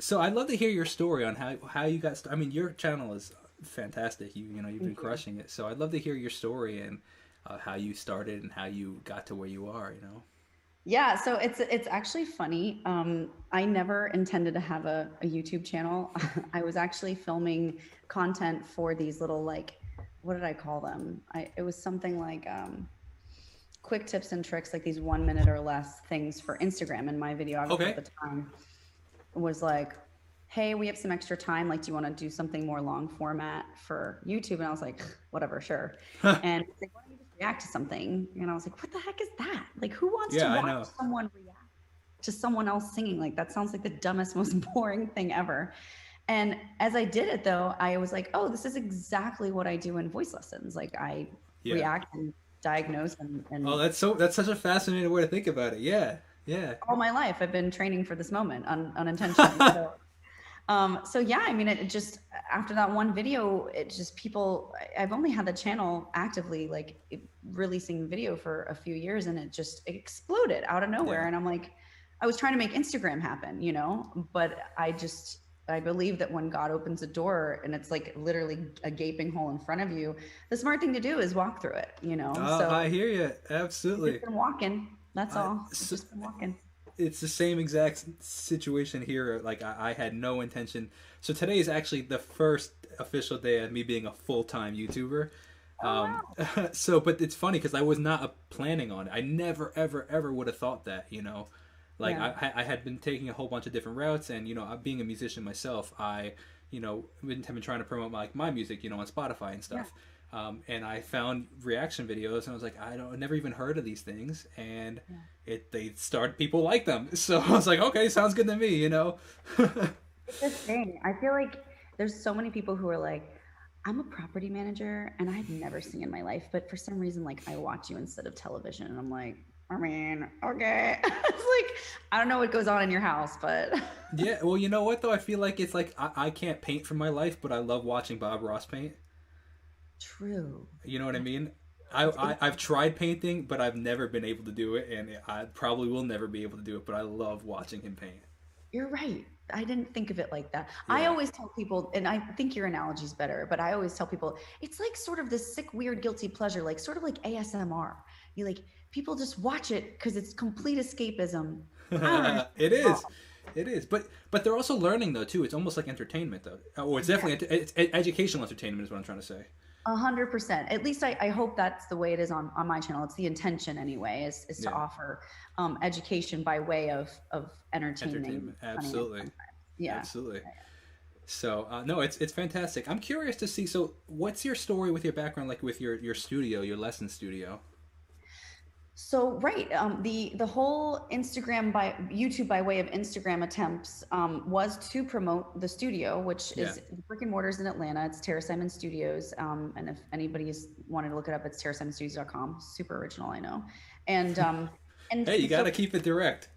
So I'd love to hear your story on how you got started. I mean, your channel is fantastic. You've been Thank you. crushing it. So I'd love to hear your story and how you started and how you got to where you are. Yeah, so it's actually funny. I never intended to have a YouTube channel. I was actually filming content for these little like, what did I call them? It was something like quick tips and tricks, like these 1 minute or less things for Instagram. And my videographer at Okay. the time was like, "Hey, we have some extra time. Like, do you want to do something more long format for YouTube?" And I was like, "Whatever, sure." And he's like, "Why don't you just react to something?" And I was like, "What the heck is that? Like, who wants to Yeah, I watch know. someone react to someone else singing? Like, that sounds like the dumbest, most boring thing ever." And as I did it, though, I was like, "Oh, this is exactly what I do in voice lessons. Like, I Yeah. react and diagnose Oh, and that's such a fascinating way to think about it. Yeah. Yeah. all my life I've been training for this moment unintentionally." So yeah, I mean, it just after that one video, it just people. I've only had the channel actively like releasing video for a few years, and it exploded out of nowhere. Yeah. And I'm like, I was trying to make Instagram happen, but I believe that when God opens a door and it's like literally a gaping hole in front of you, the smart thing to do is walk through it. So I hear you. I've just Absolutely. been walking. That's I all. I've so, just been walking. it's the same exact situation here. Like I had no intention. So today is actually the first official day of me being a full time YouTuber. Oh Um, wow. but it's funny because I was not planning on it. I never, ever, ever would have thought that. Like Yeah. I had been taking a whole bunch of different routes, and being a musician myself, I have been trying to promote my music, on Spotify and Yeah. stuff. And I found reaction videos, and I was like, I never even heard of these things, and Yeah. they started people like them. So I was like, okay, sounds good to me. It's the thing. I feel like there's so many people who are like, I'm a property manager and I've never seen in my life, but for some reason, like I watch you instead of television. And I'm like, I mean, okay. It's like, I don't know what goes on in your house, but Yeah, well, you know what though? I feel like it's like I can't paint for my life, but I love watching Bob Ross paint. true. You know what I That's, mean? it's I've tried painting, but I've never been able to do it, and I probably will never be able to do it. But I love watching him paint. You're right. I didn't think of it like that. I Yeah, always tell people, and I think your analogy is better, but I always tell people it's like sort of this sick, weird, guilty pleasure, like sort of like ASMR. You like people just watch it because it's complete escapism. I don't understand it at is, all. it is. But they're also learning though too. It's almost like entertainment though. Oh, it's Yeah, definitely it's educational entertainment is what I'm trying to say. 100%. At least I hope that's the way it is on my channel. It's the intention anyway, is to Yeah, offer education by way of entertaining, entertainment. funniness Absolutely, sometimes. Yeah. absolutely. So no, it's fantastic. I'm curious to see. So, what's your story with your background, like with your studio, your lesson studio? So right, the whole Instagram by YouTube by way of Instagram attempts was to promote the studio, which Yeah. is brick and mortars in Atlanta. It's Tara Simon Studios, and if anybody's wanted to look it up, it's tarasimonstudios.com. Super original, I know. And Hey, you got so to keep it direct.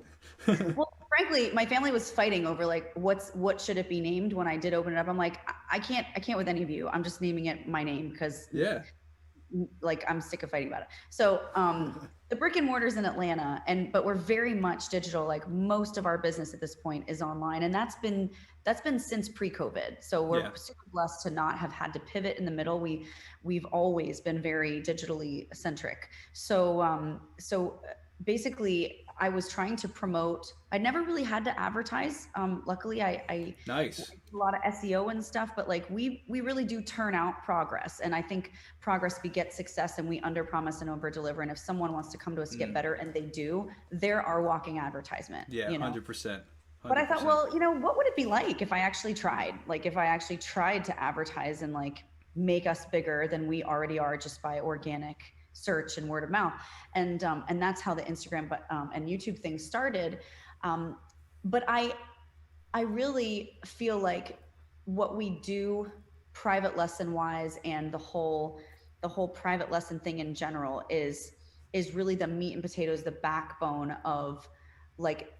well, frankly, my family was fighting over like what should it be named when I did open it up. I'm like, I can't with any of you. I'm just naming it my name because Yeah. like I'm sick of fighting about it. So the brick and mortars in Atlanta, but we're very much digital. Like most of our business at this point is online, and that's been since pre-COVID. So we're Yeah. super blessed to not have had to pivot in the middle. We've always been very digitally centric. So basically, I was trying to promote. I never really had to advertise. Luckily, I Nice. a lot of SEO and stuff, but like we really do turn out progress, and I think progress begets success, and we under promise and over deliver. And if someone wants to come to us to get Mm. better, and they do, they're our walking advertisement. Yeah. You know. 100%. But I thought, 100%. well, what would it be like if I actually tried? Like if I actually tried to advertise and like make us bigger than we already are just by organic search and word of mouth. And that's how the Instagram and YouTube thing started. Um, but I really feel like what we do private lesson wise and the whole private lesson thing in general is really the meat and potatoes, the backbone of like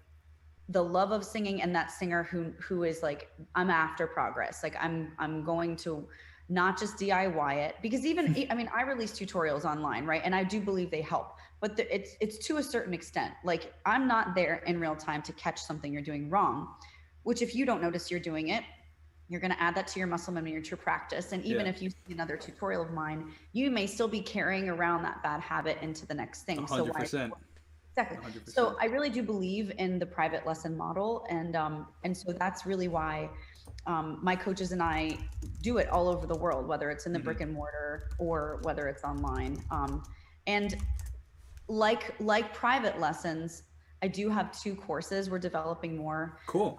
the love of singing and that singer who is like, I'm after progress. Like I'm going to not just DIY it, because even I mean I release tutorials online, right? And I do believe they help, but it's to a certain extent. Like I'm not there in real time to catch something you're doing wrong, which if you don't notice you're doing it, you're going to add that to your muscle memory or to your practice. And even Yeah. if you see another tutorial of mine, you may still be carrying around that bad habit into the next thing. So why? 100%. Exactly. So 100%. I really do believe in the private lesson model, and so that's really why my coaches and I do it all over the world, whether it's in the brick and mortar or whether it's online. And like private lessons, I do have 2 courses. We're developing more, Cool.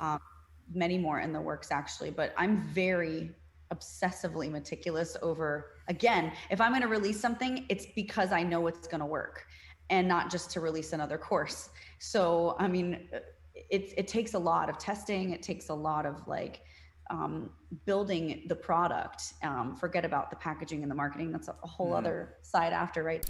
many more in the works actually, but I'm very obsessively meticulous over, again, if I'm going to release something, it's because I know it's going to work and not just to release another course. So, I mean, it takes a lot of testing. It takes a lot of like building the product. Forget about the packaging and the marketing. That's a whole other side after, right?